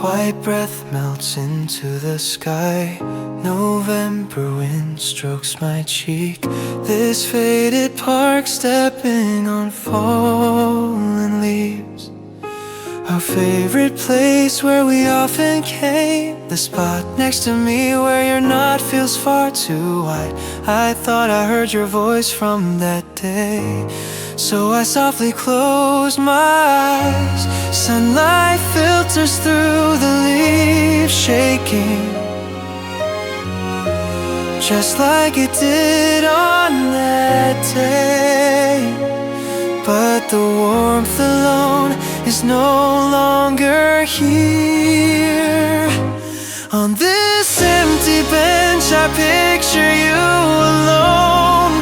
White breath melts into the sky. November wind strokes my cheek. This faded park stepping on fallen leaves. Our favorite place where we often came. The spot next to me where your nod feels far too wide. I thought I heard your voice from that day, so I softly closed my eyes. Sunlight filters through the leaves shaking, just like it did on that day. But the warmth alone is no longer here. On this empty bench I picture you alone.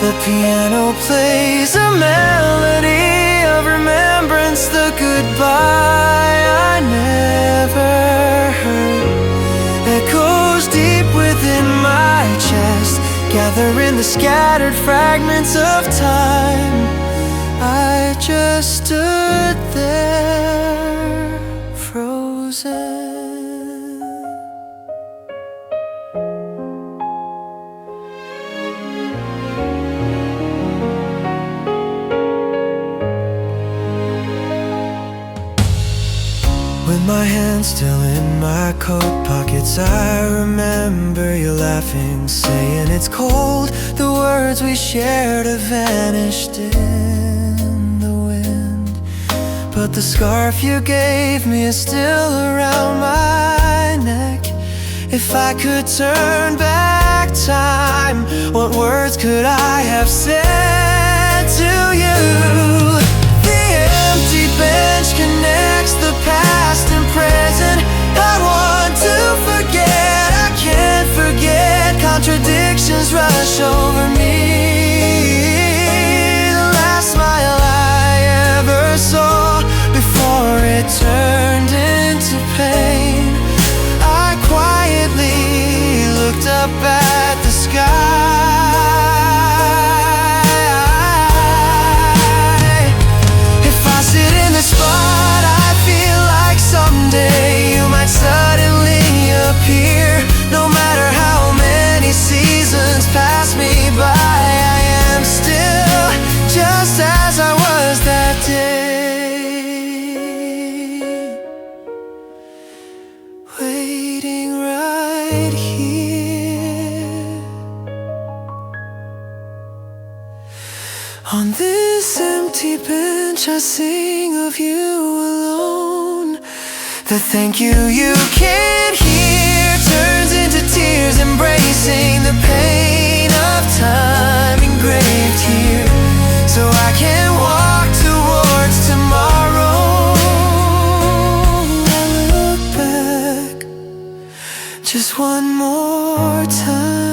The piano plays a melody of remembrance, the goodbye I never heard echoes deep within my chest, gathering the scattered fragments of time. I just stood there, frozen. With my hands still in my coat pockets, I remember you laughing, saying it's cold. The words we shared have vanished in the wind, but the scarf you gave me is still around my neck. If I could turn back time, what words could I have said to you? The empty bench connects the past and present. I want to forget, I can't forget. Contradictions rush over me. The last smile I ever saw before it turned into pain. I quietly looked up at the sky. If I sit in the spot, I feel like someday you might suddenly appear. No matter how many seasons pass me by, I am still just as I was that day, waiting right here. On this empty bench I sing of you alone. The thank you you can't hear turns into tears, embracing the pain of time engraved here, so I can walk towards tomorrow. I look back just one more time.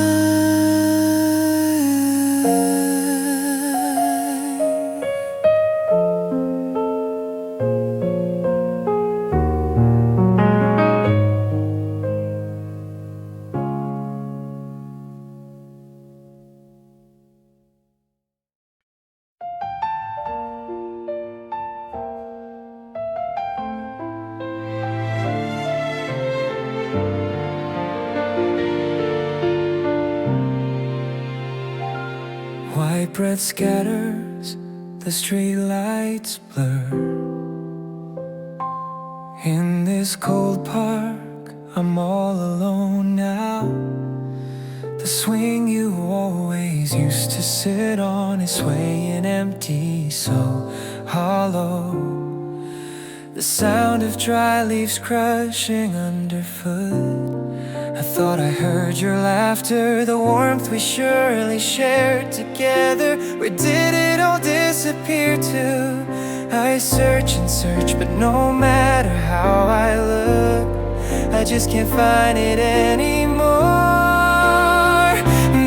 White breath scatters, the street lights blur. In this cold park, I'm all alone now. The swing you always used to sit on is swaying empty, so hollow. The sound of dry leaves crushing underfoot. I thought I heard your laughter, the warmth we surely shared together. Where did it all disappear to? I search and search, but no matter how I look, I just can't find it anymore.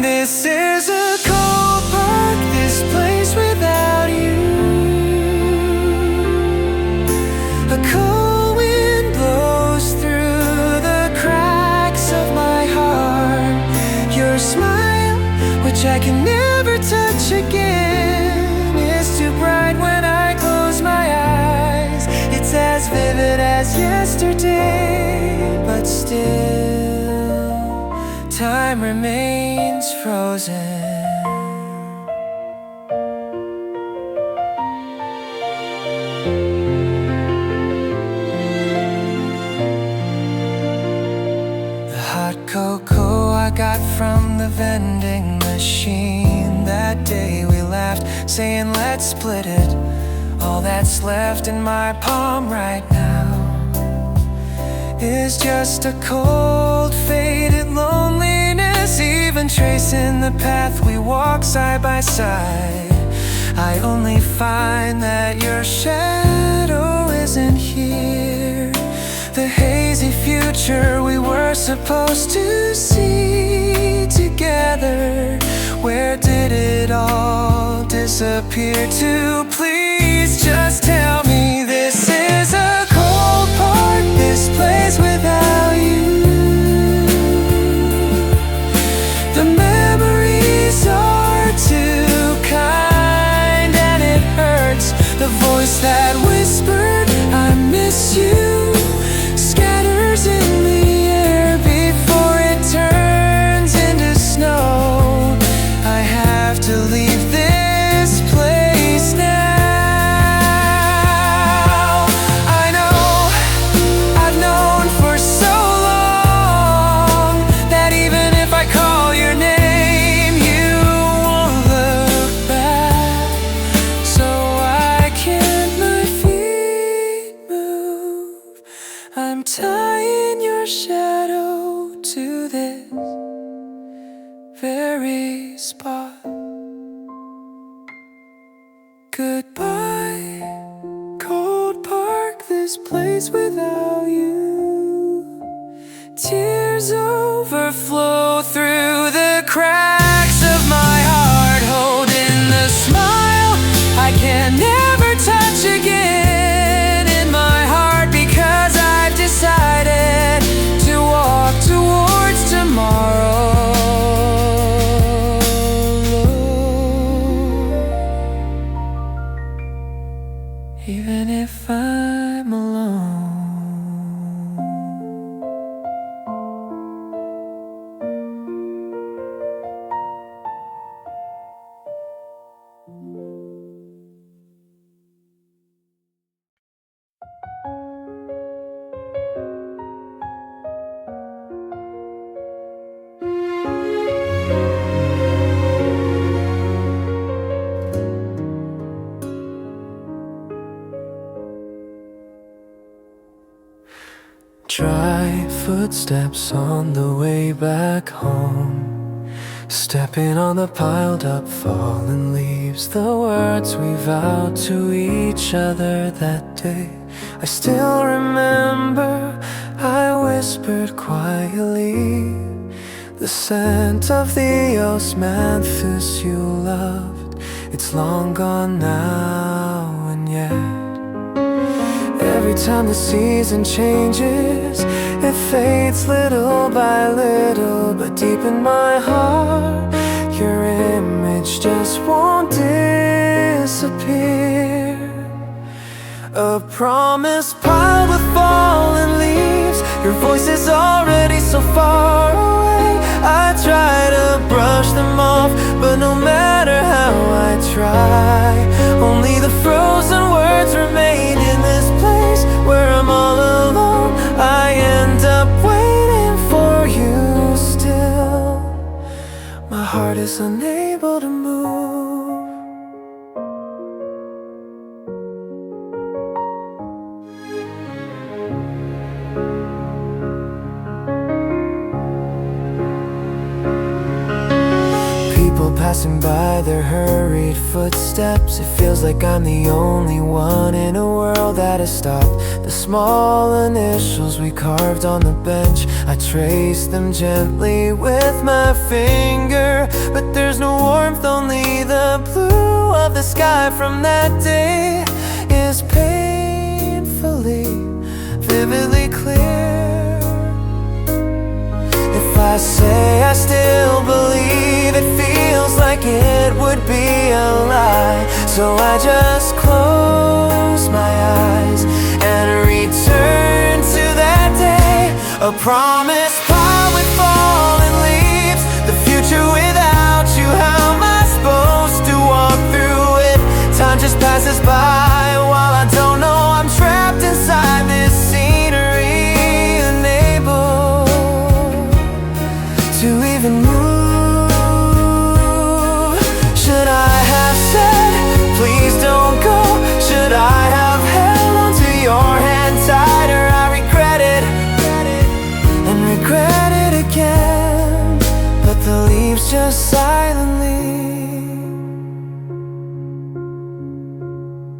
This is a cold park, this place without you. A cold wind blows through the cracks of my heart. Your smile, which I can never touch again, is too bright when I close my eyes. It's as vivid as yesterday. time remains frozen. Cocoa I got from the vending machine. That day we laughed, saying let's split it. All that's left in my palm right now is just a cold, faded loneliness. Even tracing the path we walk side by side, I only find that your shadow isn't here. The hazy future we were supposed to see together, where did it all disappear to? Please just tell me this is a cold park, this place without you. The memories are too kind and it hurts. The voice that whispered I miss you in the air before it turns into snow. I have to leave this place now. I know I've known for so long that even if I call your name, you won't look back. So why can't my feet move? I'm tying your shadow to this very spot. Goodbye, cold park, this place without you. Tears overflow through the cracks of my heart, holding the smile I can never touch again in my heart, because I've decided to walk towards tomorrow. Even if I'm alone. Dry footsteps on the way back home, stepping on the piled up fallen leaves. The words we vowed to each other that day, I still remember. I whispered quietly, the scent of the osmanthus you loved. It's long gone now, and yet every time the season changes, it fades little by little. But deep in my heart, your image just won't disappear. A promise piled with fallen leaves, your voice is already so far away. I try to brush them off, but no matter how I try, only the frozen words remain in this place where I'm all alone. I end up waiting for you still. My heart is unable to move. Passing by their hurried footsteps, it feels like I'm the only one in a world that has stopped. The small initials we carved on the bench, I trace them gently with my finger. But there's no warmth, only the blue of the sky from that day is painfully, vividly clear. If I say I still believe, it feels like it would be a lie. So I just close my eyes and return to that day. A promise piled with fallen leaves, passes by while I don't know I'm trapped inside this scenery, unable to even move. Should I have said, please don't go? Should I have held onto your hand tighter? I regret it and regret it again, but the leaves just silently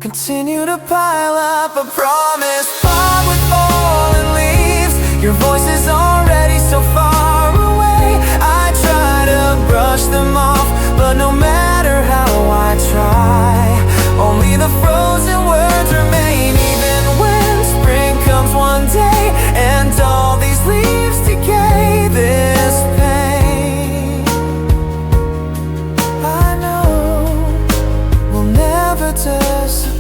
continue to pile up. A promise pod with fallen leaves. Your voice is already so far away. I try to brush them off, but no matter how I try, only the frozen words remain. Even when spring comes one day and all these leaves decay, this pain I know will never disappear.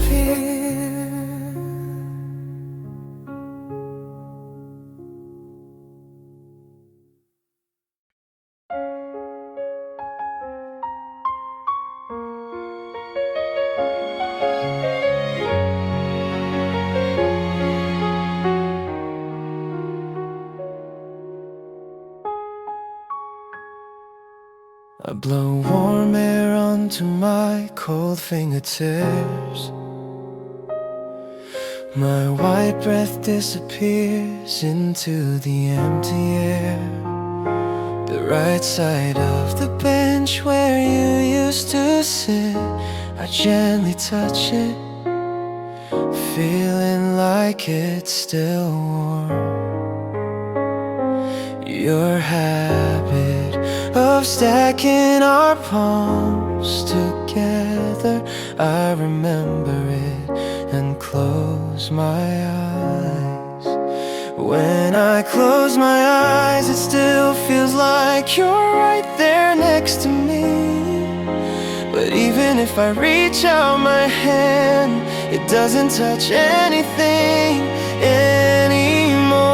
I blow warm air onto my cold fingertips. My white breath disappears into the empty air. The right side of the bench where you used to sit, I gently touch it, feeling like it's still warm. Your habit of stacking our palms together, I remember it and close my eyes. When I close my eyes, it still feels like you're right there next to me. But even if I reach out my hand, it doesn't touch anything anymore.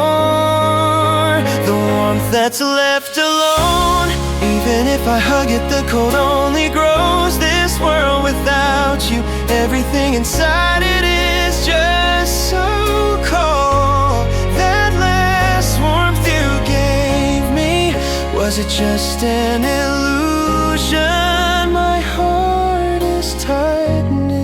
The warmth that's left alone, even if I hug it, the cold only grows. This world without you, everything inside it is just so cold. That last warmth you gave me, was it just an illusion? My heart is tightening.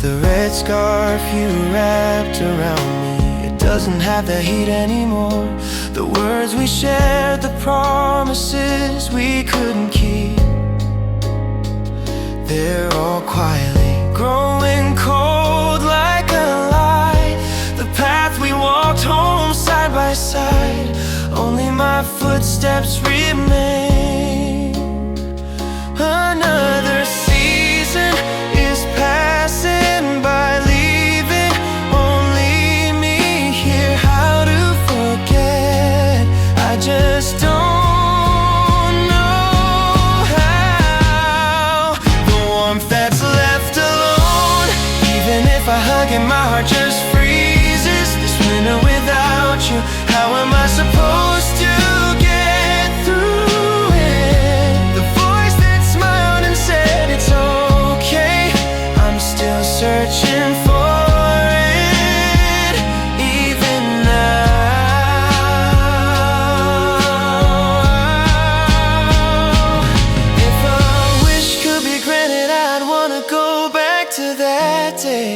The red scarf you wrapped around me, it doesn't have the heat anymore. The words we shared, the promises we couldn't keep, they're all quietly growing cold like a lie. The path we walked home side by side, only my footsteps remain. Another season is passing by, leaving only me here. How to forget, I just don't know how. The warmth that's left alone, even if I hug it, my heart just freezes. This winter without you, how am I supposed to get through it? The voice that smiled and said it's okay, I'm still searching for it, even now. If a wish could be granted, I'd wanna go back to that day.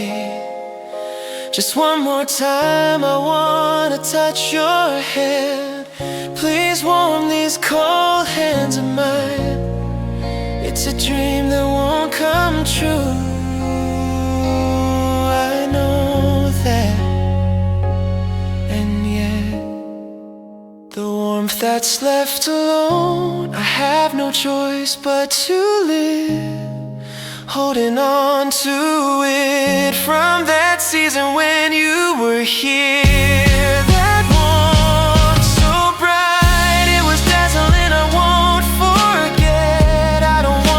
Just one more time, I wanna touch your hand. Please warm these cold hands of mine. It's a dream that won't come true, I know that. And yet, the warmth that's left alone, I have no choice but to live, holding on to it from that season when you were here. That warmth so bright, it was dazzling, I won't forget. I don't want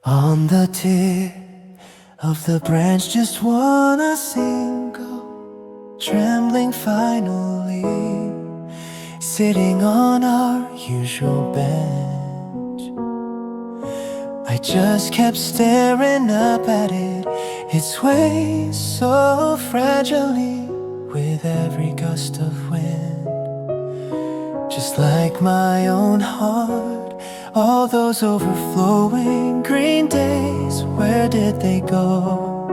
On the tip of the branch, just one single trembling finally, sitting on our usual bench. I just kept staring up at it. It sways so fragilely with every gust of wind, just like my own heart. All those overflowing green days, where did they go?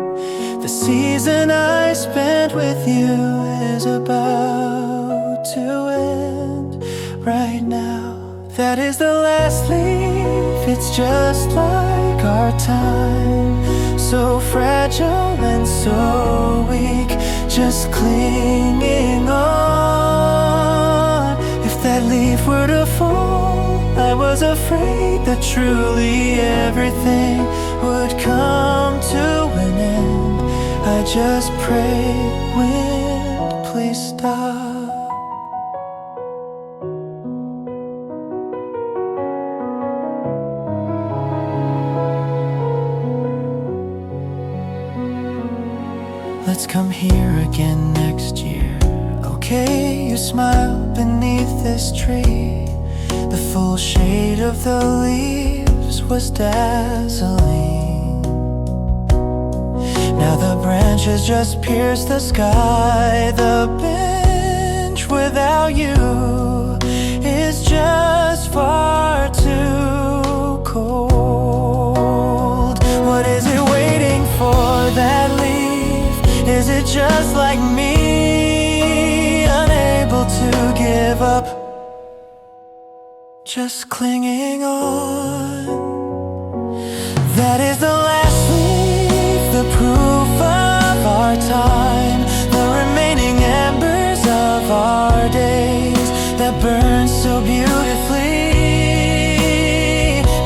The season I spent with you is about to end right now. That is the last leaf, it's just like our time, so fragile and so weak, just clinging on. If that leaf were to fall, I was afraid that truly everything would come to an end. I just pray, wind, please stop. Let's come here again next year. Okay, you smile beneath this tree. The full shade of the leaves was dazzling. Now the branches just pierce the sky. The bench without you is just far too cold. What is it waiting for, that leaf? Is it just like me, unable to give up, just clinging on? That is the last leaf, the proof of our time, the remaining embers of our days that burn so beautifully.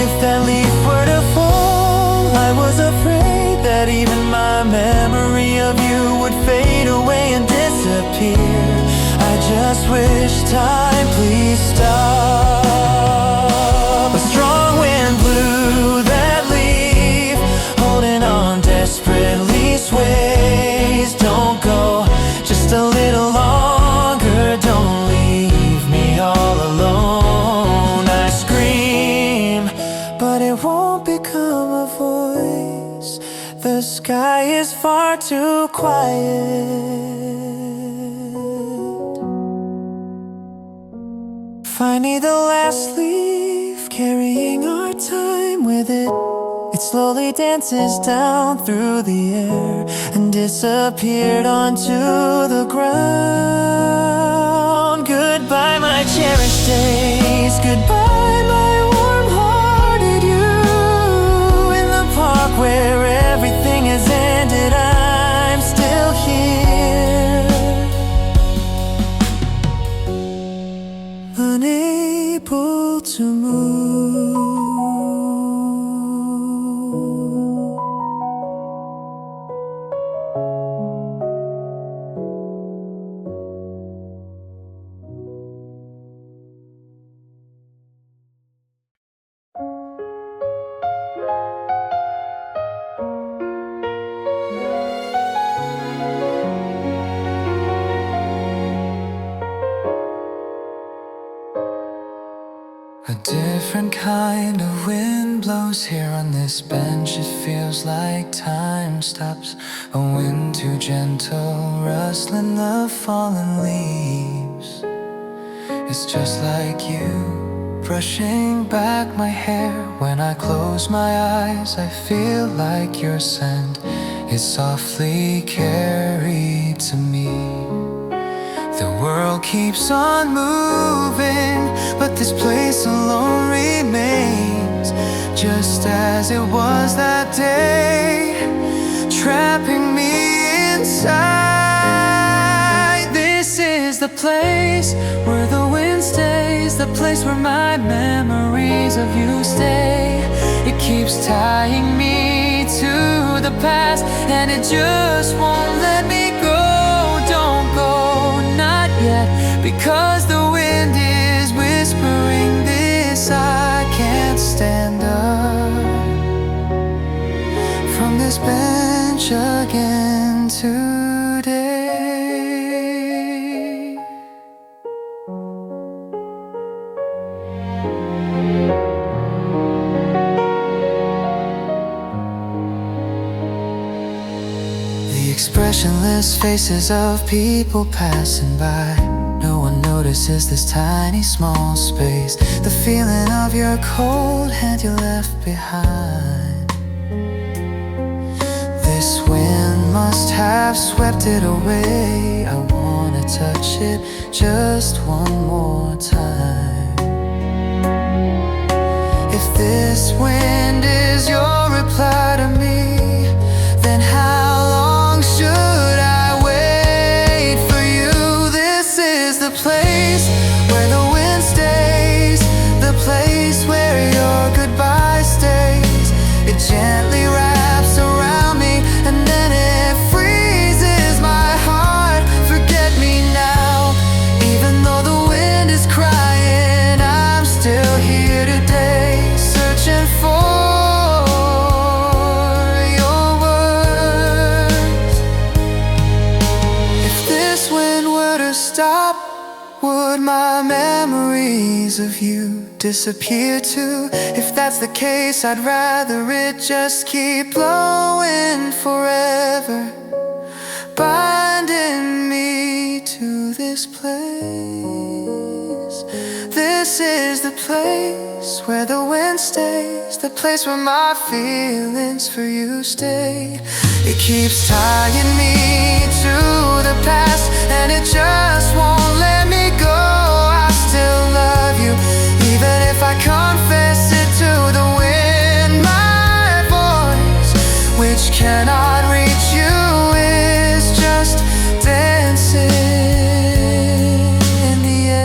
If that leaf were to fall, I was afraid that even my memory of you would fade away and disappear. I just wish time please stop. A strong wind blew that leaf, holding on desperately, sways. Don't go just a little longer, don't leave me all alone. I scream, but it won't become a voice. The sky is far too quiet. Finally the last leaf, carrying our time with it. It slowly dances down through the air and disappeared onto the ground. Goodbye my cherished days, goodbye my warm-hearted you. In the park where everything has ended, I'm still here, unable to move. A different kind of wind blows here on this bench. It feels like time stops. A wind too gentle, rustling the fallen leaves. It's just like you, brushing back my hair. When I close my eyes, I feel like your scent is softly carried to me. The world keeps on moving, but this place alone remains just as it was that day, trapping me inside. This is the place where the wind stays, the place where my memories of you stay. It keeps tying me to the past, and it just won't let me go. Don't go, not yet, because the wind is whispering this. I can't stand up. expressionless faces of people passing by. No one notices this tiny small space, the feeling of your cold hand you left behind. This wind must have swept it away. I wanna touch it just one more time. If this wind is your reply to me, then how long should I wait for you? This is the place where the wind stays, the place where your goodbye stays. It gently wraps around me and then it freezes my heart. Forget me now, even though the wind is crying, I'm still here today, searching for your words. If this wind were to stop, would my memories of you disappear too? If that's the case, I'd rather it just keep blowing forever, binding me to this place. This is the place where the wind stays, the place where my feelings for you stay. It keeps tying me to the past and it just won't let me go. I still love you, even if I confess it to the wind. My voice, which cannot reach you, is just dancing in the air.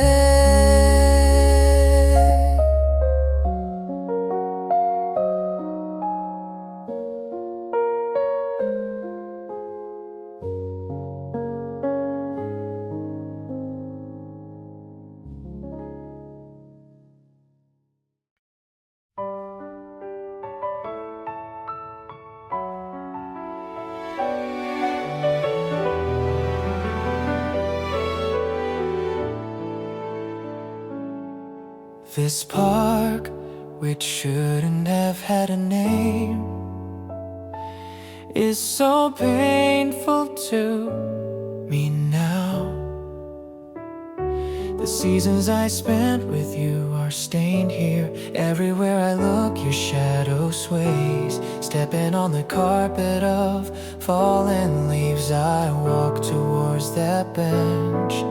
This park, which shouldn't have had a name, is so painful to me now. The seasons I spent with you are stained here. Everywhere I look, your shadow sways. Stepping on the carpet of fallen leaves, I walk towards that bench.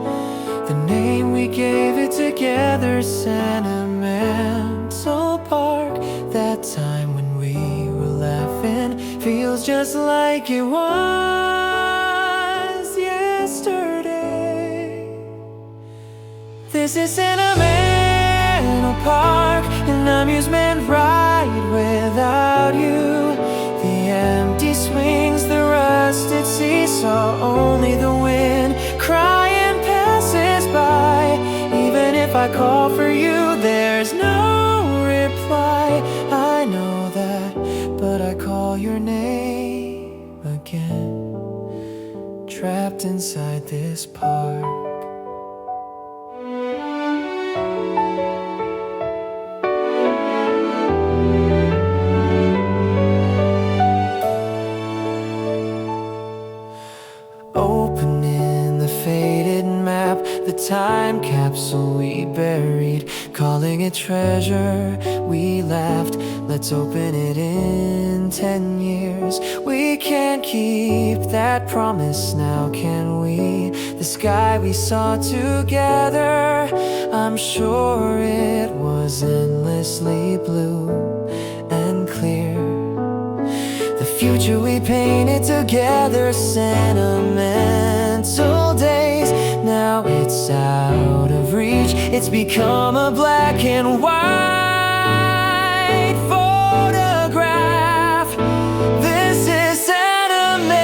The name we gave it together, Sentimental Park. That time when we were laughing feels just like it was yesterday. This is Sentimental Park, an amusement ride without you. The empty swings, the rusted seesaw, only the wind crying passes by. Even if I call for you, there's no reply. I know that, but I call your name again, trapped inside this park. Opening the faded map, the time capsule we buried, calling it treasure. We laughed, let's open it in 10 years. We can't keep that promise now, can we? The sky we saw together, I'm sure it was endlessly blue and clear. The future we painted together, sentimental days. Now it's out of reach, it's become a black and white photograph. This is Sentimental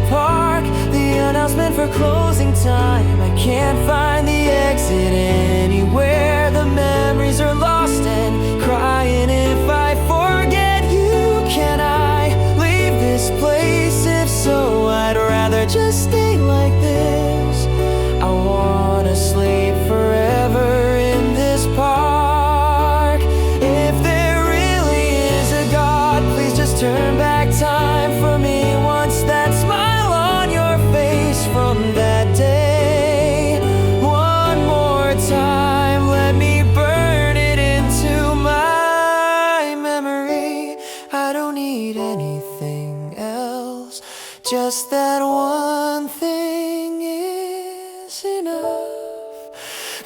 Park, the announcement for closing time. I can't find the exit anywhere. The memories are lost and crying. If I forget you, can I leave this place? If so, I'd rather just stay like this. I wanna sleep forever in this park. If there really is a God, please just turn back time for me once. That's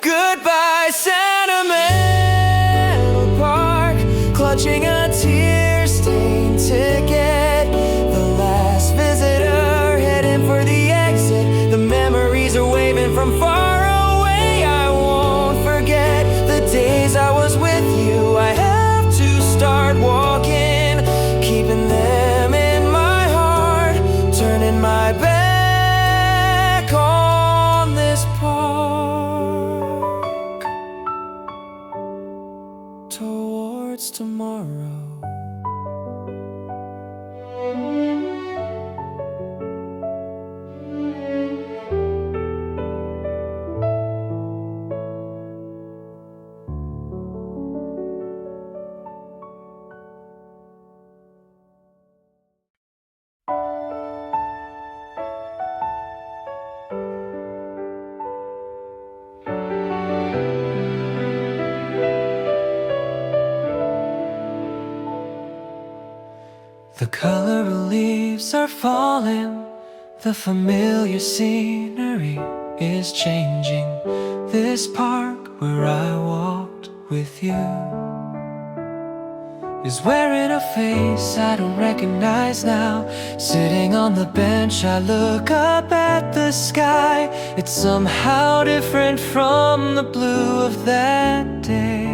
Goodbye, Sentimental Park, clutching a tear-stained ticket. The last visitor heading for the exit. The memories are waving from far away. I won't forget the days I was with you. I have to start walking, keeping them in my heart, turning my back on this park towards tomorrow. The color of leaves are falling, the familiar scenery is changing. This park where I walked with you is wearing a face I don't recognize now. Sitting on the bench, I look up at the sky. It's somehow different from the blue of that day.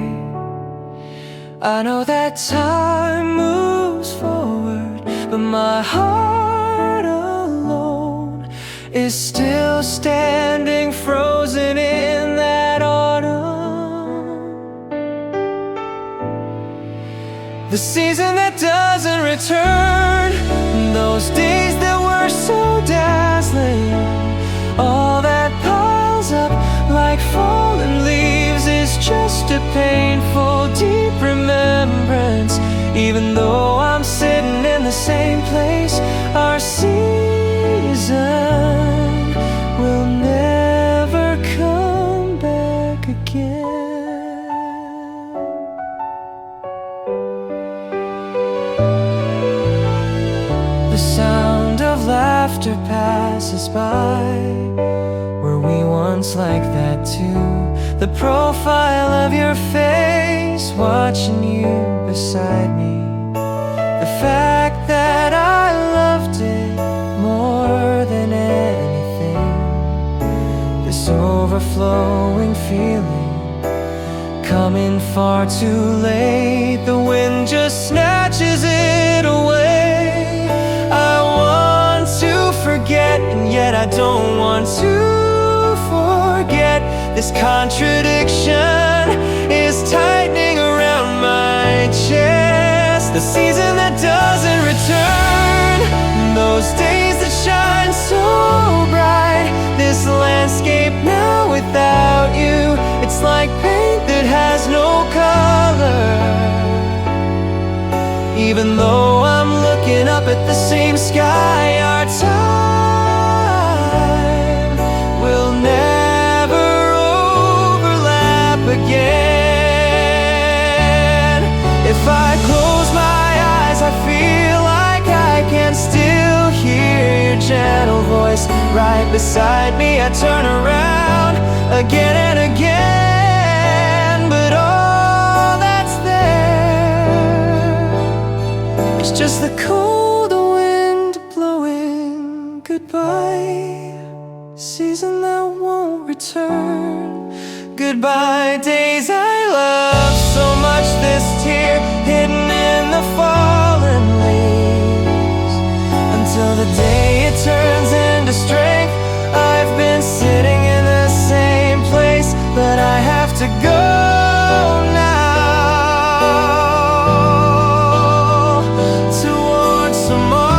I know that time moves forward, but my heart alone is still standing frozen in that autumn. The season that doesn't return, those days that were so dazzling, all that piles up like fallen leaves is just a painful, deep remembrance. Even though I'm sitting in the same place, our season will never come back again. The sound of laughter passes by. Were we once like that too? The profile of your face, watching you beside me. The fact that I loved it more than anything. This overflowing feeling, coming far too late. The wind just snatches it away. I want to forget, and yet I don't want to forget. This contradiction is tightening around my chest. The season that doesn't return, those days that shine so bright. This landscape now without you, it's like paint that has no color. Even though I'm looking up at the same sky, our time will never overlap again. If I close my eyes, I feel like I can still hear your gentle voice right beside me. I turn around again and again, but all that's there is just the cold wind blowing goodbye. Season that won't return. Goodbye, days I love so much. This tear hidden in the fallen leaves, until the day it turns into strength. I've been sitting in the same place, but I have to go now towards tomorrow.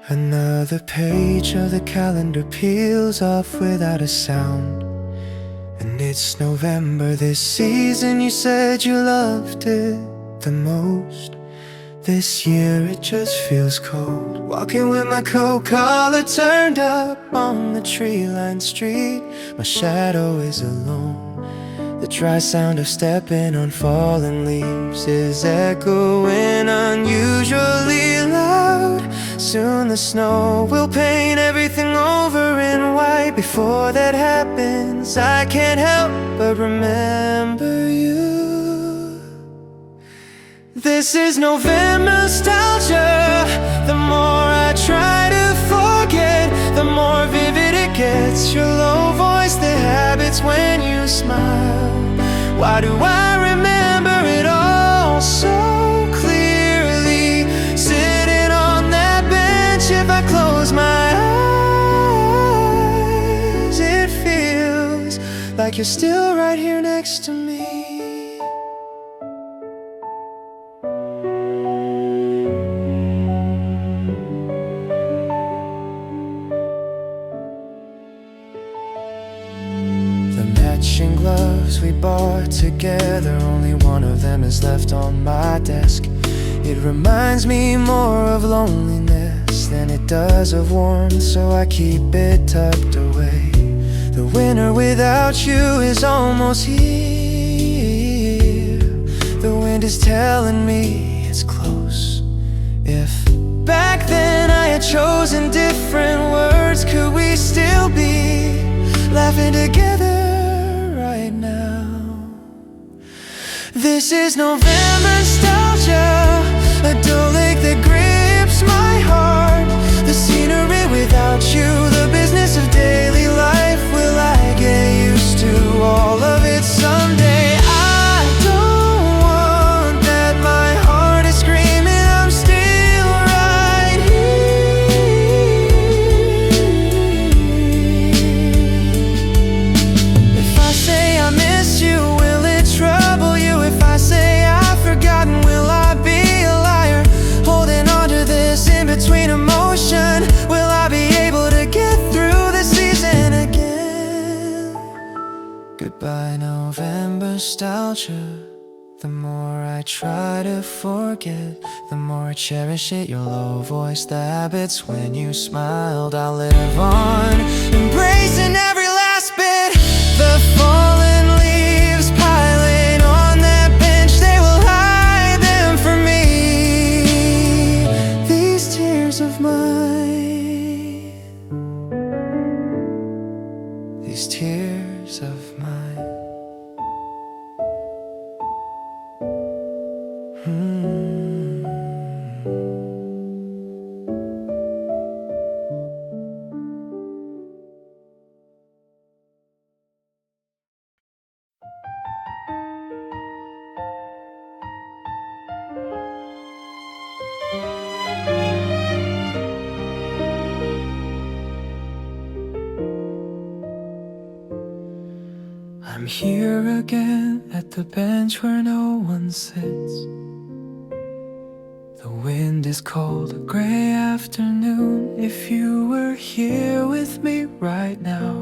Another page of the calendar peels off without a sound, and it It's November this season, you said you loved it the most. This year it just feels cold. Walking with my coat collar turned up on the tree-lined street. My shadow is alone. The dry sound of stepping on fallen leaves is echoing unusually loud. Soon the snow will paint everything over in white. Before that happens, I can't help but remember you. This is November nostalgia. The more I try to forget, the more vivid it gets. Your low voice, the habits when you smile. Why do I remember it all so clearly? Sitting on that bench, if I close my eyes, it feels like you're still right here next to me. Gloves we bought together, only one of them is left on my desk. It reminds me more of loneliness than it does of warmth, so I keep it tucked away. The winter without you is almost here. The wind is telling me it's close. If back then I had chosen different words, could we still be laughing together? This is November nostalgia, a dull ache that grips my heart. The scenery without you, the business of daily life. Will I get used to all of it someday? I don't want that, my heart is screaming I'm still right here. If I say I miss you, will it trouble you? If I say I've forgotten, will I be a liar? Holding on to this in-between emotion, will I be able to get through the season again? Goodbye November nostalgia. The more I try to forget, the more I cherish it. Your low voice, the habits when you smiled. I'll live on, embracing every last bit. The fallen leaves piling on that bench, they will hide them from me. These tears of mine, these tears of mine. I'm here again at the bench where no one sits. The wind is cold, a gray afternoon. If you were here with me right now,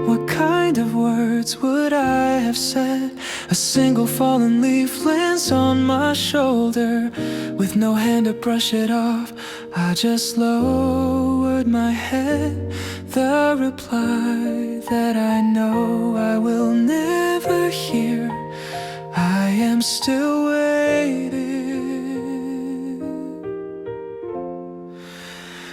what kind of words would I have said? A single fallen leaf lands on my shoulder. With no hand to brush it off, I just lowered my head. The reply that I know I will never hear, I am still waiting.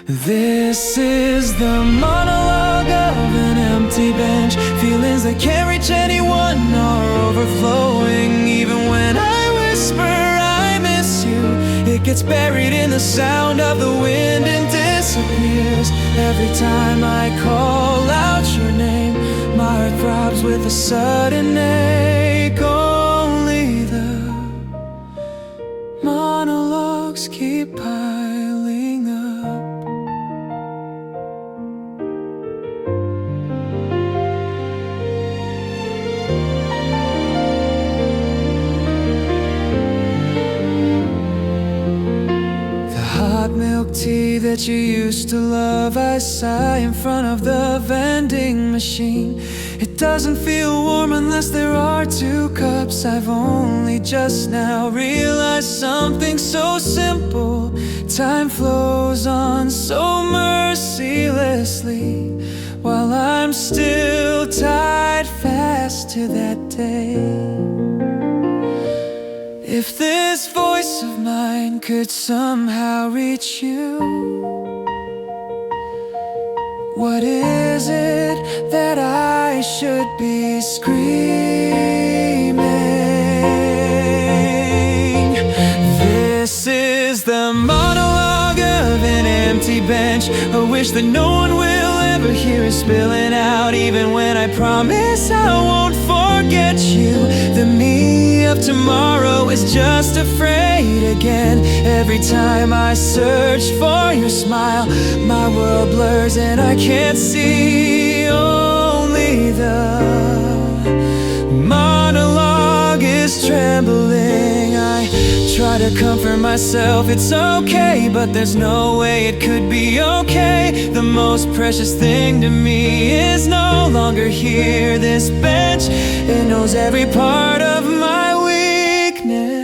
This is the monologue of an empty bench. Feelings that can't reach anyone are overflowing. Even when I whisper I miss you, it gets buried in the sound of the wind and disappears. Every time I call out your name, my heart throbs with a sudden ache. Only the monologues keep piling up. Milk tea that you used to love, I sigh in front of the vending machine. It doesn't feel warm unless there are two cups. I've only just now realized something so simple. Time flows on so mercilessly while I'm still tied fast to that day. If this voice of mine could somehow reach you, what is it that I should be screaming? This is the monologue of an empty bench, a wish that no one will ever hear is spilling out. Even when I promise I won't forget you, the me of tomorrow is just afraid again. Every time I search for your smile, my world blurs and I can't see. Only the monologue is trembling. I try to comfort myself, it's okay, but there's no way it could be okay. The most precious thing to me is no longer here. This bench, it knows every part of my weakness.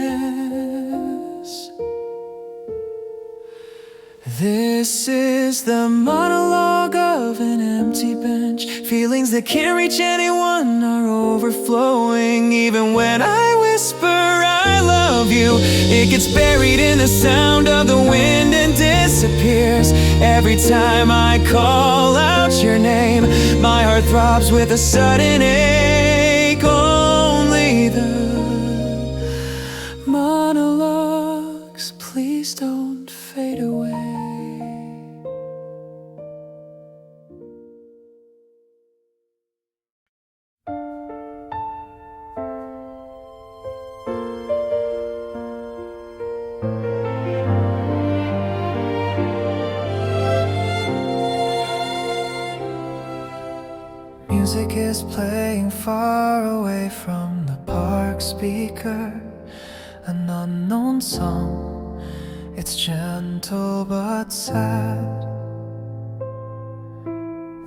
This is the monologue of an empty bench. Feelings that can't reach anyone are overflowing. Even when I whisper I love you, it gets buried in the sound of the wind and disappears. Every time I call out your name, my heart throbs with a sudden ache. Only the monologues, please don't fade away. Music is playing far away from the park speaker, an unknown song. It's gentle but sad,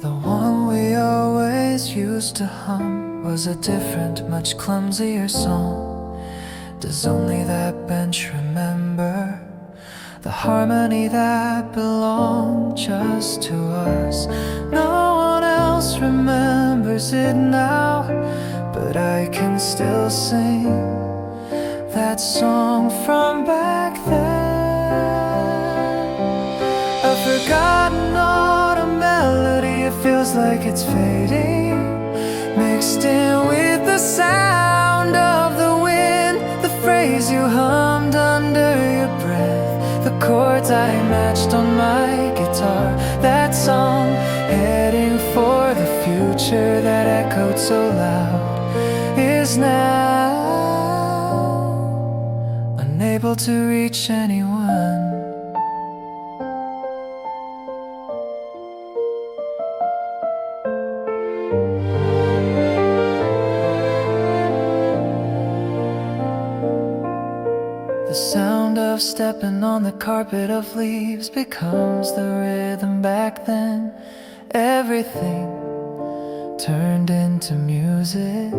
the one we always used to hum was a different, much clumsier song. Does only that bench remember the harmony that belonged just to us? No one else remembers it now, but I can still sing that song from back then. A forgotten autumn melody, it feels like it's fading, mixed in with the sound of the wind. The phrase you hummed under your breath, the chords I matched on my guitar. That song heading for the future that echoed so loud is now unable to reach anyone. The sound of stepping on the carpet of leaves becomes the rhythm back then. Everything turned into music.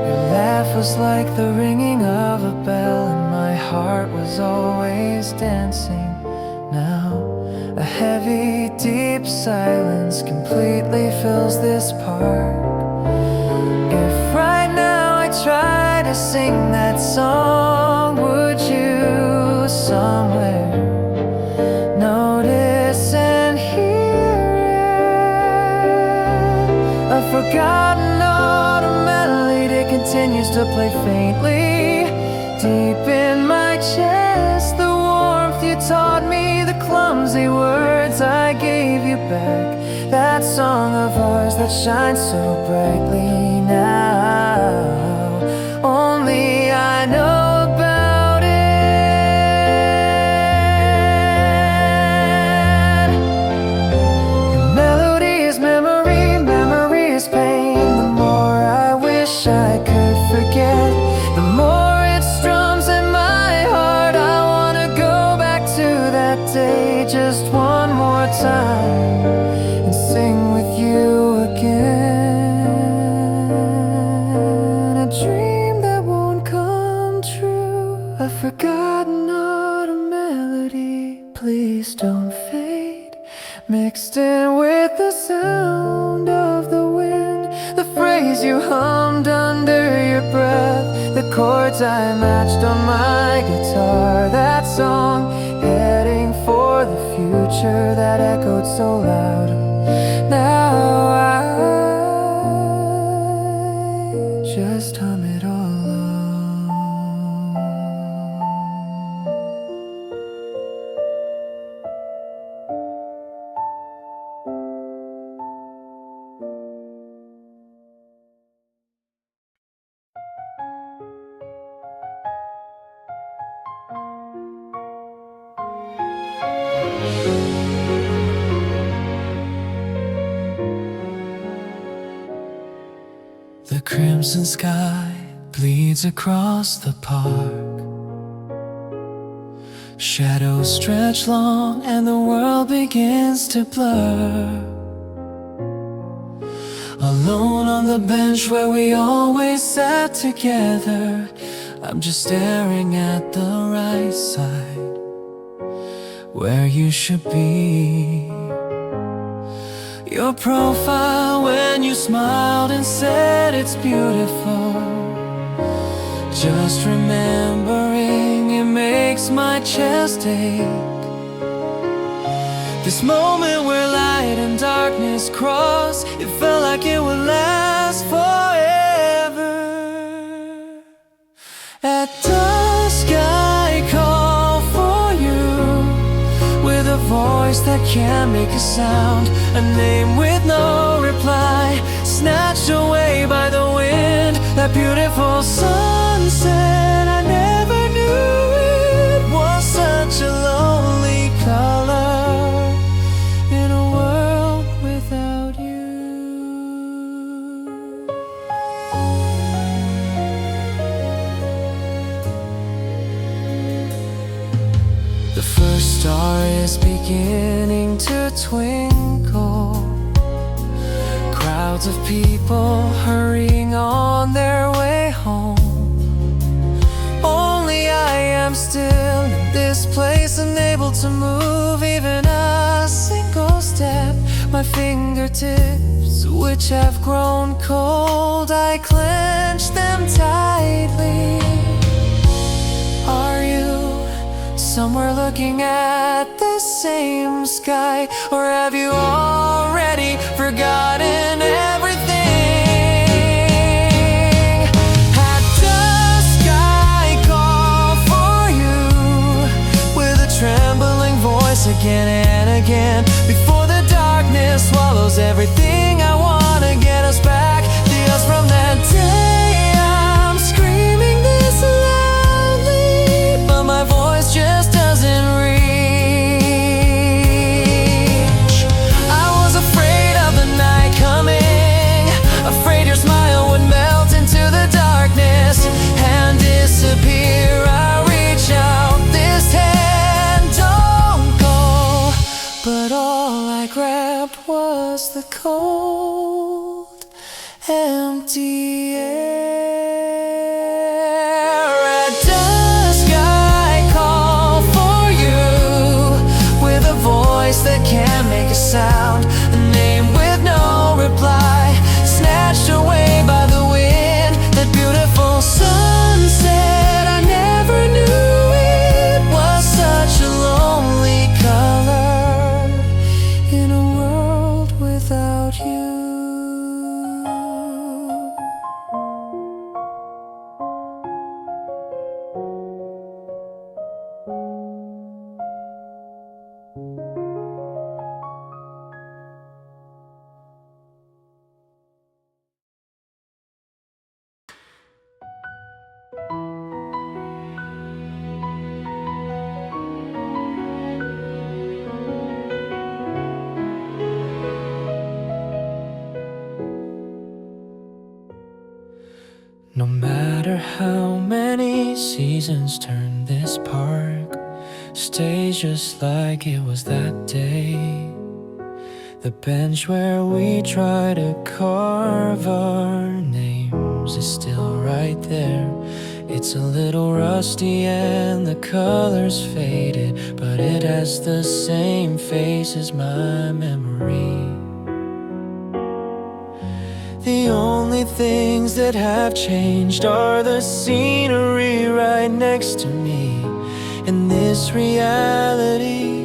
Your laugh was like the ringing of a bell, and my heart was always dancing. Now a heavy, deep silence completely fills this park. If right now I try to sing that song, would you somewhere notice and hear it? A forgotten autumn melody that continues to play faintly deep in my chest. The warmth you taught me, the clumsy words I gave you back. That song of ours that shines so brightly now. Only I know about it. And melody is memory, memory is pain. The more I wish I could forget, the more it strums in my heart. I wanna go back to that day just one more time and sing with you melodies you hummed under your breath, the chords I matched on my guitar, that song heading for the future that echoed so loud. Now I just hum it all along. The crimson sky bleeds across the park. Shadows stretch long and the world begins to blur. Alone on the bench where we always sat together, I'm just staring at the right side, where you should be. Your profile when you smiled and said it's beautiful, just remembering it makes my chest ache. This moment where light and darkness cross, it felt like it would last forever. At dusk I call for you, with a voice that can't make a sound, a name with no reply, snatched away by the wind. That beautiful sunset, I never knew it was such a lonely color in a world without you. The first star is beginning to twinkle, crowds of people hurrying on their way home. Only I am still in this place, unable to move even a single step. My fingertips, which have grown cold, I clench them tightly. Are you somewhere looking at the same sky, or have you already forgotten everything? At dusk I call for you, with a trembling voice again and again, before the darkness swallows everything. I wanna get us back, the us from that day. I'm screaming this loudly, but my voice just doesn't reach. I was afraid of the night coming, afraid your smile would melt into the darkness and disappear. I reach out, this hand, don't go, but all I grabbed was the cold, empty air. At dusk I call for you, with a voice that can't make a sound, a name with no reply, snatched away by the wind. That beautiful sunset, I never knew it was such a lonely color in a world without you. No matter how many seasons turn this park, stays just like it was that day. The bench where we try to carve our names is still right there. It's a little rusty and the color's faded, but it has the same face as my memory. The only only things that have changed are the scenery right next to me and this reality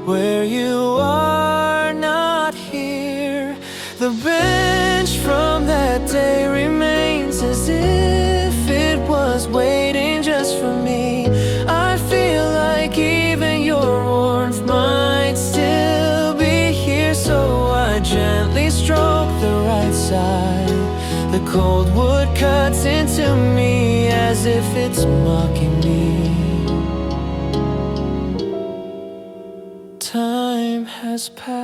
where you are not here. The bench from that day remains as if it was waiting just for me. I feel like even your warmth might still be here, so I gently stroke the right side. The cold wood cuts into me as if it's mocking me. Time has passed.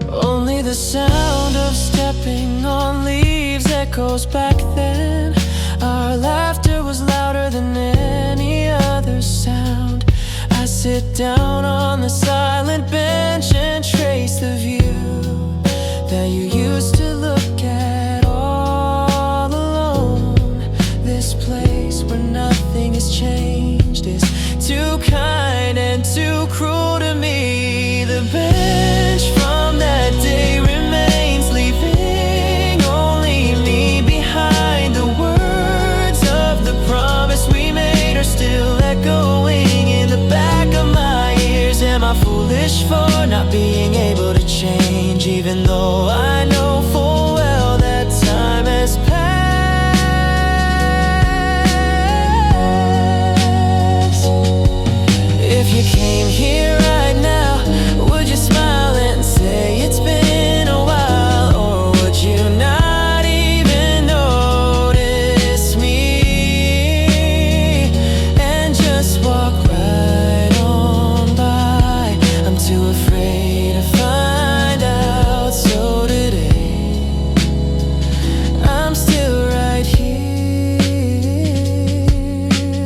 Only the sound of stepping on leaves echoes back then. Our laughter was louder than any other sound. I sit down on the silent bench and trace the view that you used to look at all alone. This place where nothing has changed is too kind and too cruel to me. The bench from that day remains, leaving only me behind. The words of the promise we made are still echoing in the back of my ears. Am I foolish for not being able to change, even though I know full well that time has passed? If you came here right now, would you smile and say it's been a while? Or would you not even notice me and just walk right on by? I'm too afraid to find out. So today I'm still right here.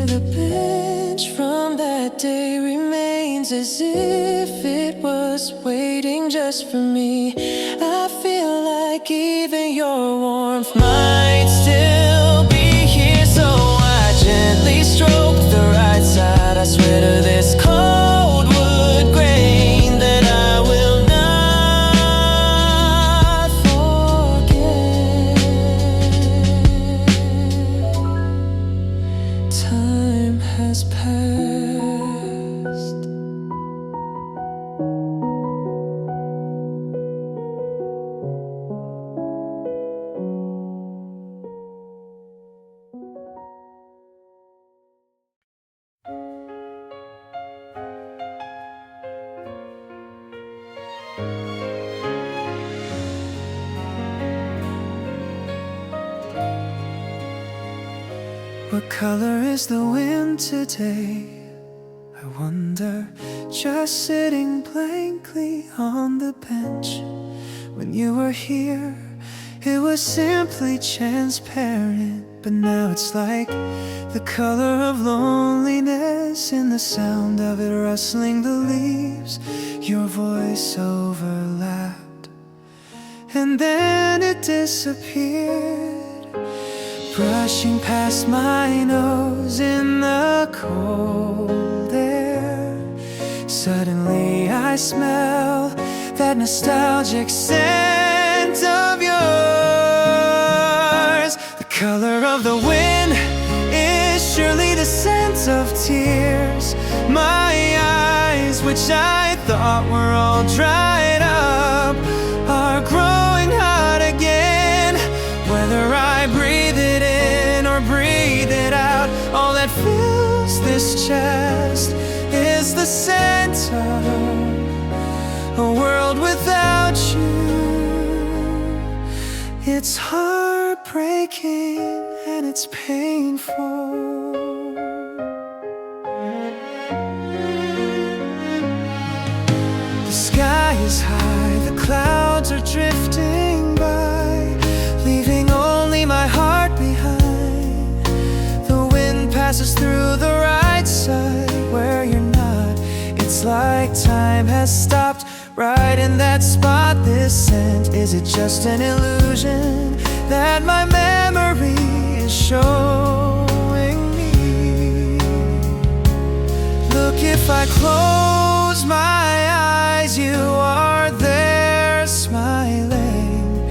The bench from that day remains as if it was waiting just for me. I feel like even your warmth might still be here, so I gently stroke the right side. I swear to this cold wood grain that I will not forget. Time has passed. What color is the wind today? I wonder, just sitting blankly on the bench. When you were here, it was simply transparent, but now it's like the color of loneliness in the sound of it rustling the leaves. Your voice overlapped, and then it disappeared, brushing past my nose in the cold air. Suddenly I smell that nostalgic scent of yours. The color of the wind is surely the scent of tears. My eyes, which I thought were all dried up, are growing hot again. Whether I breathe it in or breathe it out, all that fills this chest is the center. A world without you, it's heartbreaking and it's painful. The sky is high, the clouds are drifting by, leaving only my heart behind. The wind passes through the right side where you're not. It's like time has stopped right in that spot. This scent, is it just an illusion that my memory is showing I close my eyes, you are there smiling.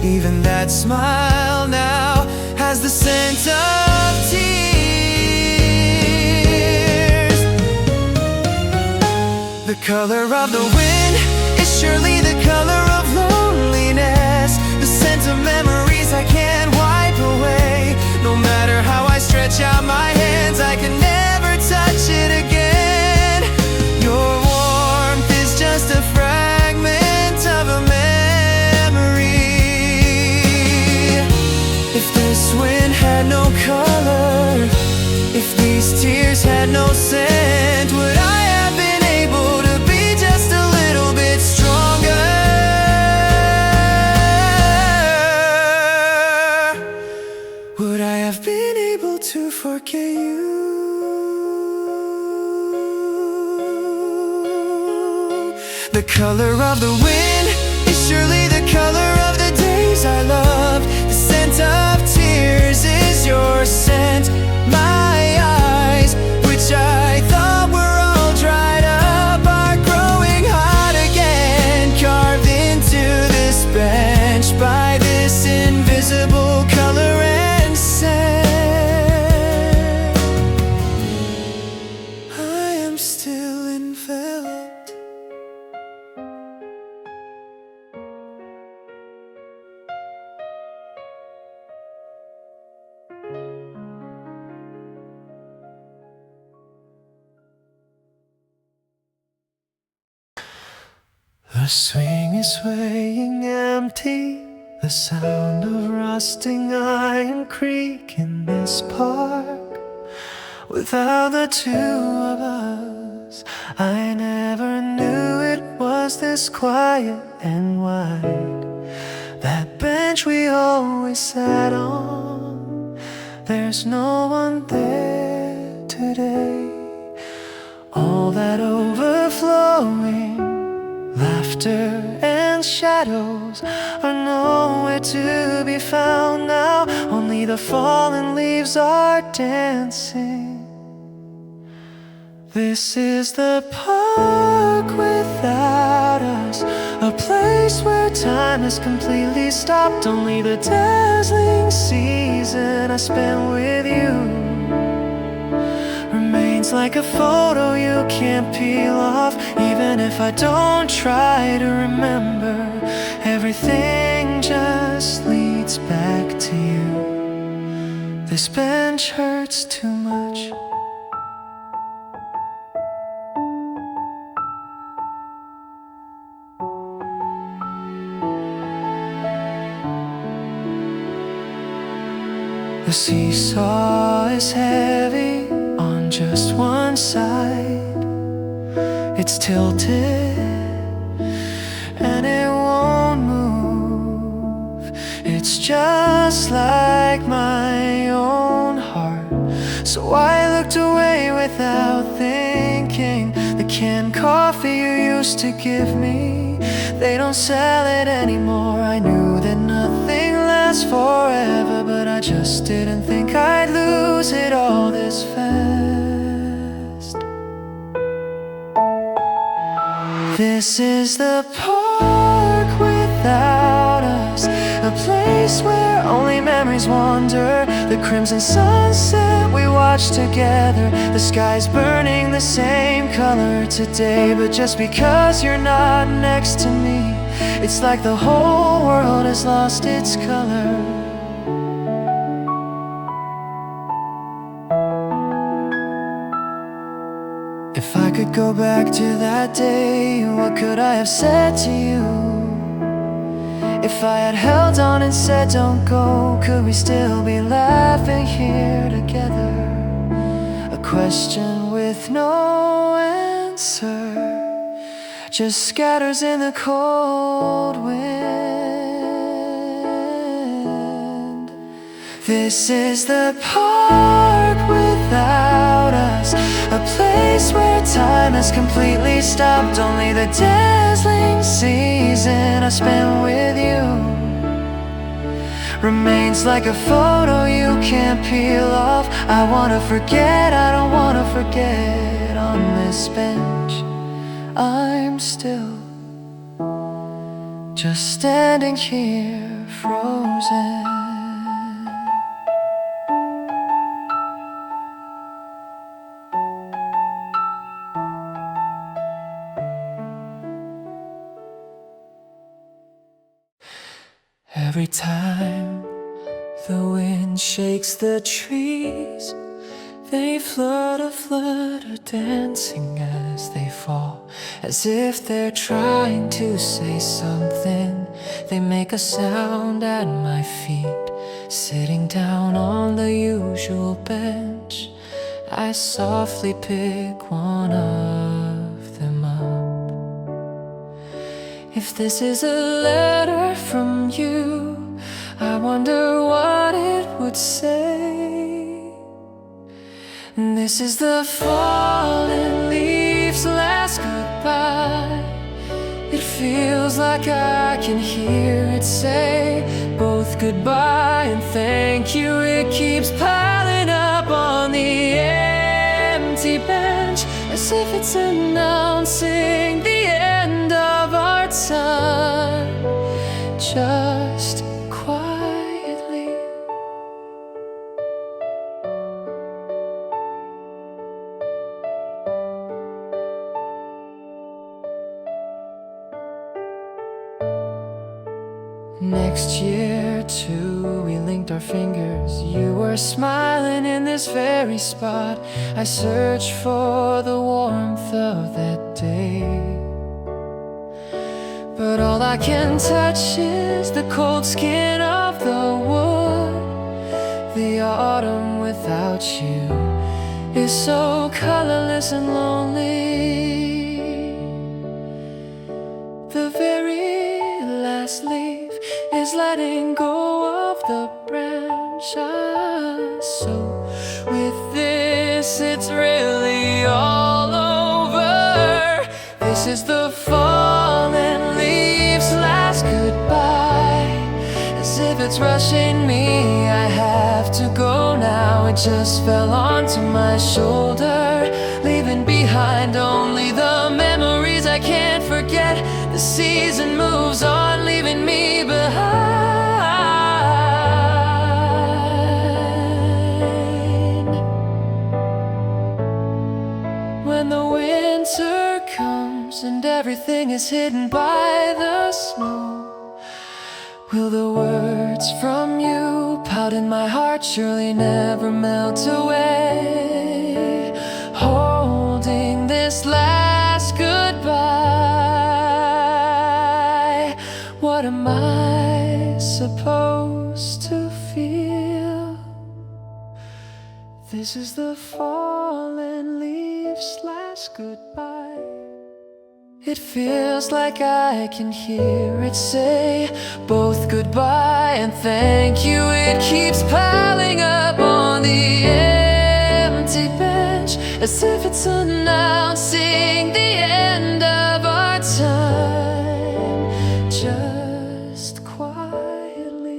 Even that smile now has the scent of tears. The color of the wind is surely the color of loneliness. The scent of memories I can't wipe away. No matter how I stretch out my hands, I can never touch it again. Your warmth is just a fragment of a memory. If this wind had no color, if these tears had no scent, would I have been able to be just a little bit stronger? Would I have been able to forget you? The color of the wind is surely the color of the days I loved. The scent of tears is your scent. My eyes, which I thought were all dried up, are growing hot again, carved into this bench by this invisible color and scent. I am still enveloped. The swing is swaying empty, the sound of rusting iron creak in this park. Without the two of us, I never knew it was this quiet and wide. That bench we always sat on, there's no one there today. All that overflowing laughter and shadows are nowhere to be found now. Only the fallen leaves are dancing. This is the park without us, a place where time has completely stopped. Only the dazzling season I spent with you remains like a photo you can't peel off. Even if I don't try to remember, everything just leads back to you. This bench hurts too much. The seesaw is heavy on just one side. It's tilted and it won't move. It's just like my own heart. So I looked away without thinking. The canned coffee you used to give me, they don't sell it anymore. I knew that nothing lasts forever, but I just didn't think I'd lose it all this fast. This is the park without us, a place where only memories wander. The crimson sunset we watched together, the sky's burning the same color today. But just because you're not next to me, it's like the whole world has lost its color. If I could go back to that day, what could I have said to you? If I had held on and said don't go, could we still be laughing here together? A question with no answer just scatters in the cold wind. This is the park without us, a place where time has completely stopped. Only the dazzling season I spent with you remains like a photo you can't peel off. I wanna forget, I don't wanna forget. forget on this bench I'm still just standing here frozen. Every time the wind shakes the trees, they flutter, dancing as they fall, as if they're trying to say something. They make a sound at my feet, sitting down on the usual bench. I softly pick one of them up. If this is a letter from you, I wonder what it would say. This is the fallen leaves' last goodbye. It feels like I can hear it say both goodbye and thank you. It keeps piling up on the empty bench, as if it's announcing the end of our time. Just quietly. Next year too, we linked our fingers. You were smiling in this very spot. I searched for the warmth of that day, but all I can touch is the cold skin of the wood. The autumn without you is so colorless and lonely. The very last leaf is letting go of the branch. So with this, it's really all over. This is the fallen leaves' last goodbye. As if it's rushing me, I have to go now. It just fell onto my shoulder, leaving behind only the memories I can't forget. The season moves on, leaving me behind. When the winter comes and everything is hidden by the snow, will the words from you pout in my heart surely never melt away? Holding this last goodbye, what am I supposed to feel? This is the fallen leaves' last goodbye. It feels like I can hear it say both goodbye and thank you. It keeps piling up on the empty bench, as if it's announcing the end of our time. Just quietly,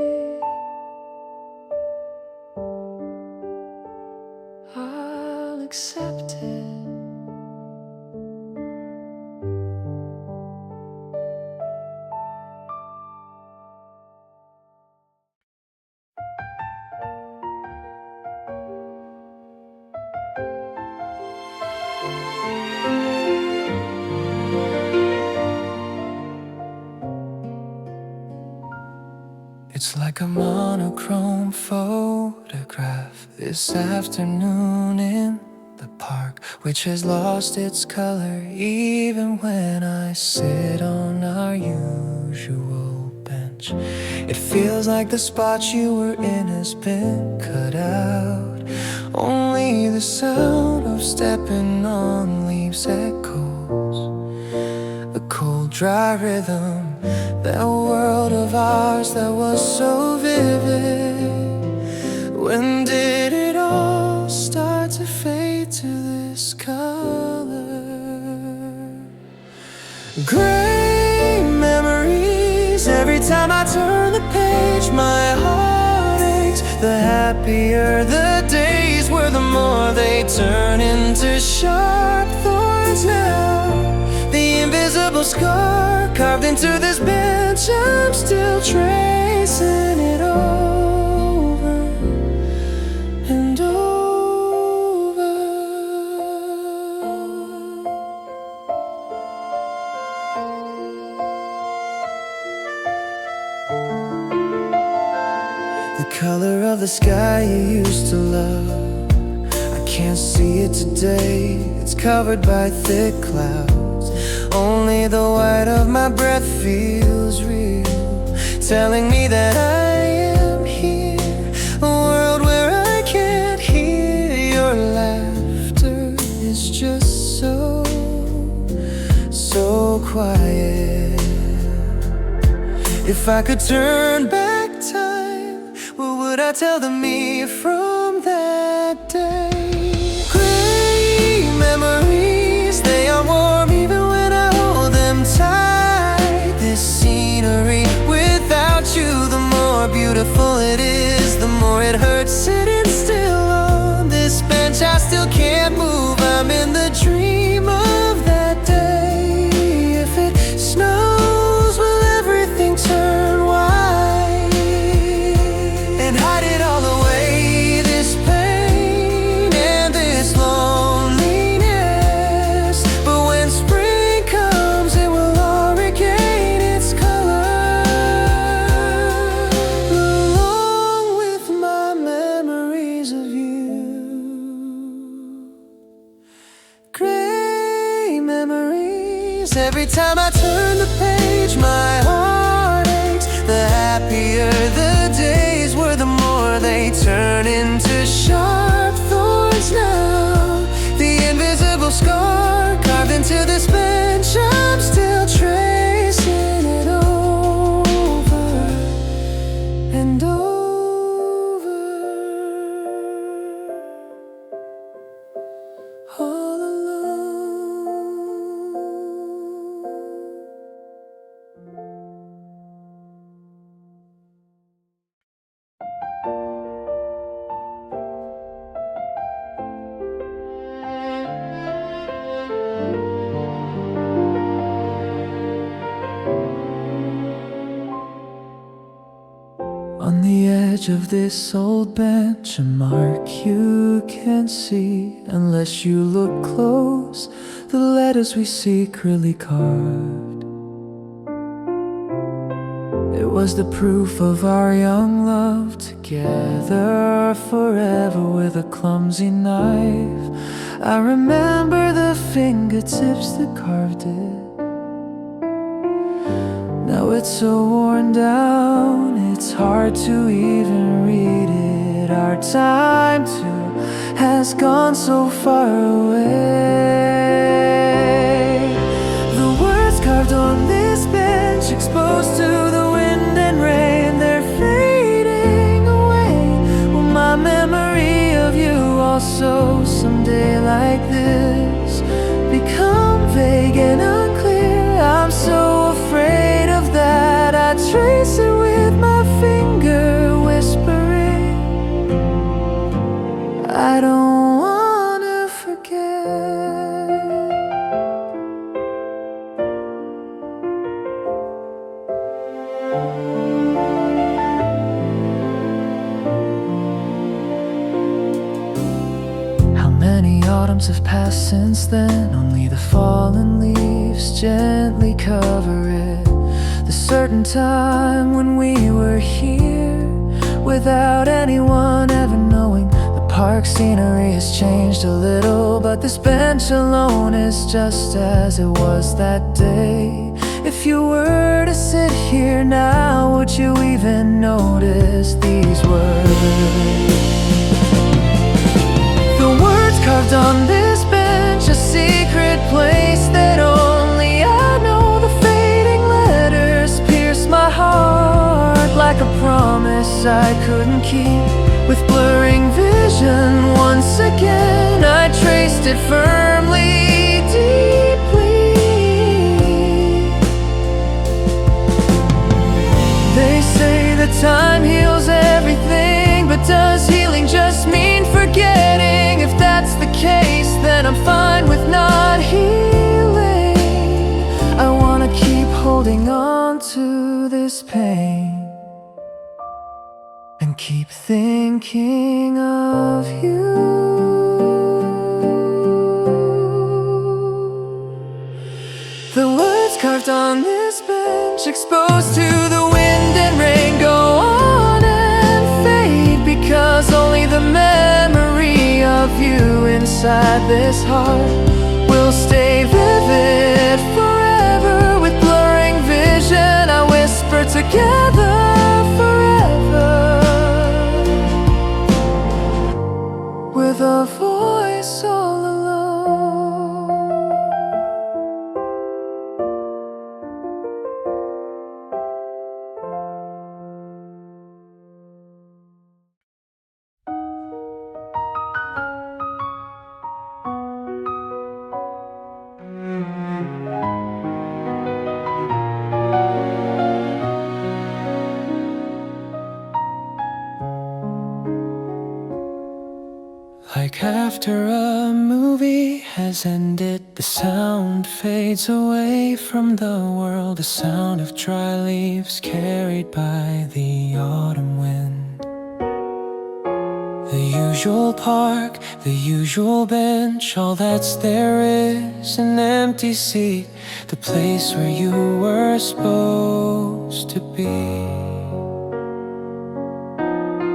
I'll accept it. It's like a monochrome photograph this afternoon in the park, which has lost its color even when I sit on our usual bench. It feels like the spot you were in has been cut out. Only the sound of stepping on leaves echoes, a cold dry rhythm. That world of ours that was so vivid, when did it all start to fade to this color? Gray memories, every time I turn the page my heart aches. The happier the days were, the more they turn into sharp thorns now. The invisible scar carved into this bench, I'm still tracing it over and over. The color of the sky you used to love, can't see it today, it's covered by thick clouds. Only the white of my breath feels real, telling me that I am here. A world where I can't hear your laughter is just so quiet. If I could turn back time, what would I tell the me from that day? Memories, they are warm even when I hold them tight. This scenery, without you, the more beautiful it is, the more it hurts sitting still on this bench. I still can't move, I'm in the dream of that day. If it snows, will everything turn white and hide it all away? This pain and this loneliness. Every time I turn the page, my heart aches. The happier the days were, the more they turn into sharp thorns now. The invisible scar carved into this bench, I'm still tracing it over and over. All alone. On the edge of this old bench, a mark you can't see unless you look close. The letters we secretly carved. It was the proof of our young love, together forever with a clumsy knife. I remember the fingertips that carved it. Now it's so worn down, it's hard to even read it. Our time too has gone so far away. The words carved on this bench, exposed to the wind and rain, they're fading away. Will my memory of you also someday like this become vague and unclear? I'm so afraid of that. I trace it with my finger, whispering I don't wanna forget. How many autumns have passed since then? Only the fallen leaves gently cover it. The certain time when we were here, without anyone ever knowing. The park scenery has changed a little, but this bench alone is just as it was that day. If you were to sit here now, would you even notice these words? The words carved on this bench, a secret place that only I know. The fading letters pierce my heart like a promise I couldn't keep. With blurring vision once again, I traced it firmly, deeply. They say that time heals everything, but does healing just mean forgetting? If that's the case, then I'm fine this pain and keep thinking of you. The words carved on this bench, exposed to the wind and rain, go on and fade, because only the memory of you inside this heart will stay vivid forever. With blurring vision, I whisper together forever, with a voice all alone. Like after a movie has ended, the sound fades away from the world, the sound of dry leaves carried by the autumn wind. The usual park, the usual bench, all that's there is an empty seat, the place where you were supposed to be.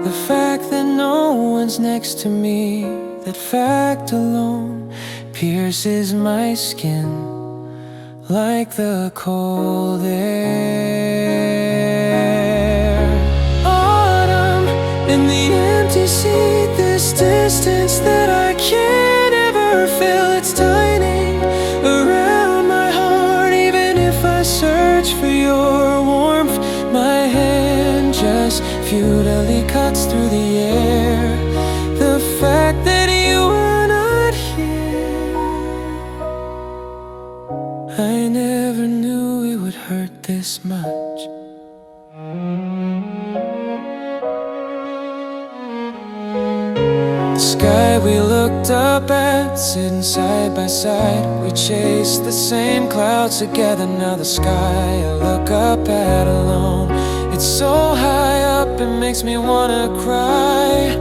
The fact that no one's next to me, that fact alone pierces my skin like the cold air. Autumn in the empty seat, this distance that I can't ever feel. It's tiny around my heart, even if I search for your warmth. My hand just futilely cuts through the air. The fact that you are not here, I never knew it would hurt this much. The sky we looked up at, sitting side by side, we chased the same clouds together. Now the sky I look up at alone, it's so high up, it makes me wanna cry.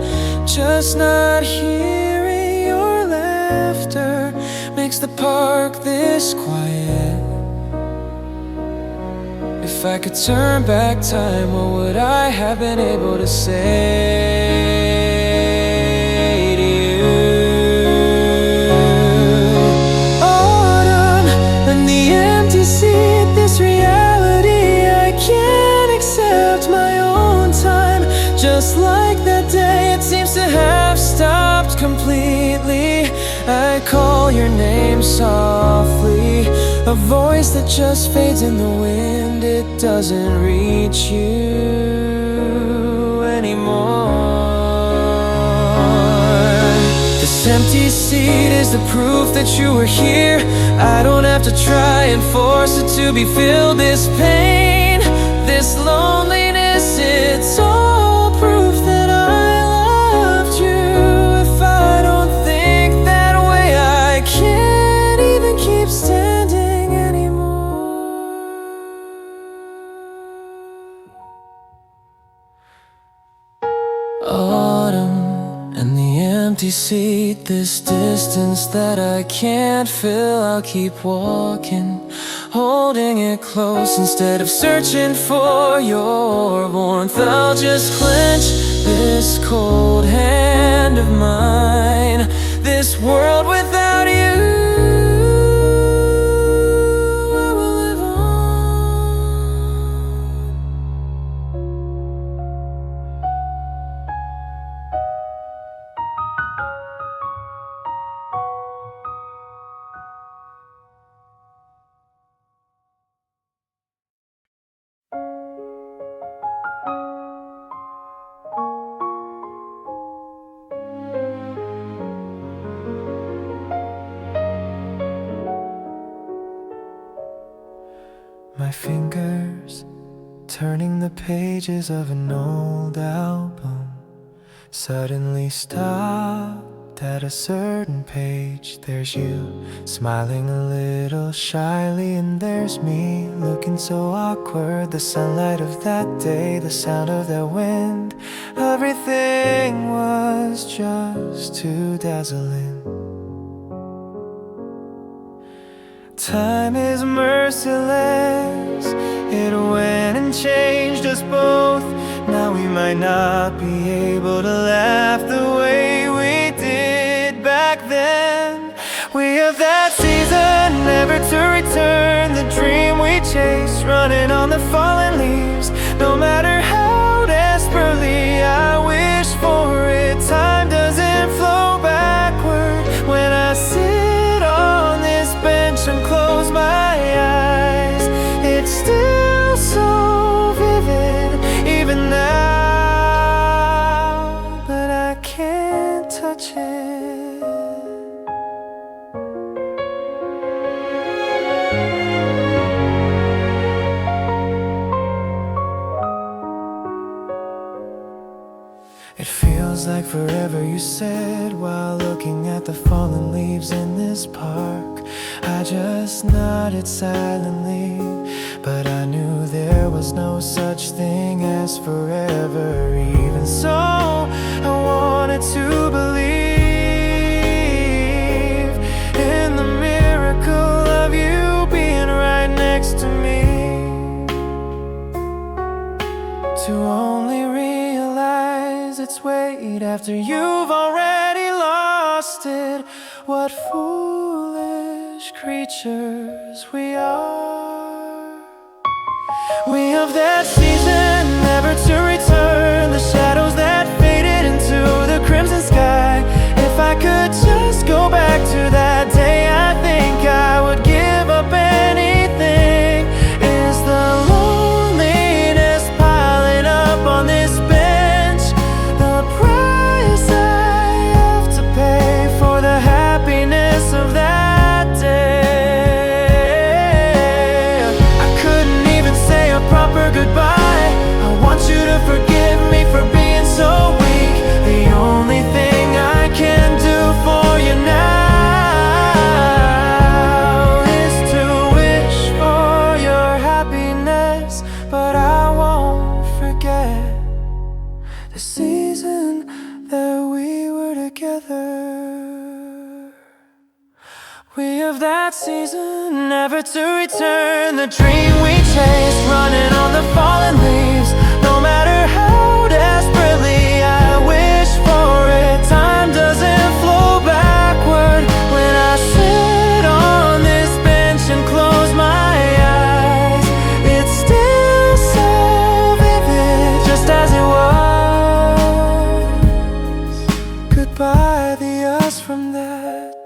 Just not hearing your laughter makes the park this quiet. If I could turn back time, what would I have been able to say to you? Autumn and the empty seat, this reality I can't accept my own time. Just like that day, it seems to have stopped completely. I call your name softly, a voice that just fades in the wind. It doesn't reach you anymore. This empty seat is the proof that you were here. I don't have to try and force it to be filled. This pain, this loneliness, it's all proof that I loved you. If I don't think that way, I can't even keep standing anymore. Autumn and the empty seat, this distance that I can't fill. I'll keep walking, holding it close. Instead of searching for your warmth, I'll just clench this cold hand of mine. This world without you, I will live on. My fingers turning the pages of an old album suddenly stop But at a certain page there's you, smiling a little shyly, and there's me, looking so awkward. The sunlight of that day, the sound of that wind, everything was just too dazzling. Time is merciless, it went and changed us both. Now we might not be able to laugh the way we did back then. We have that season, never to return. The dream we chased, running on the fallen leaves. No matter how desperately I wish for it, time doesn't flow backward. When I sit on this bench and close my eyes, it's still so vivid, even now, but I can't touch it. It feels like forever, you said, while looking at the fallen leaves in this park. I just nodded silently, but I knew there was no such thing as forever. Even so, I wanted to believe in the miracle of you being right next to me. To only realize its weight after you've already lost it. What foolish creatures we are. We have that season, never to return. The shadows that faded into the crimson sky. If I could just go back to that day, I think I would give up anything. Is the loneliness piling up on this bench the price I have to pay for the happiness of that day? I couldn't even say a proper goodbye. I want you to forgive me for being so weak. The only thing I can do for you now is to wish for your happiness, but I won't forget the season that we were together. We have that season, never to return. The dream we chased, running on the fallen leaves. No matter how desperately I wish for it, time doesn't flow backward. When I sit on this bench and close my eyes, it's still so vivid, just as it was. Goodbye, the us from that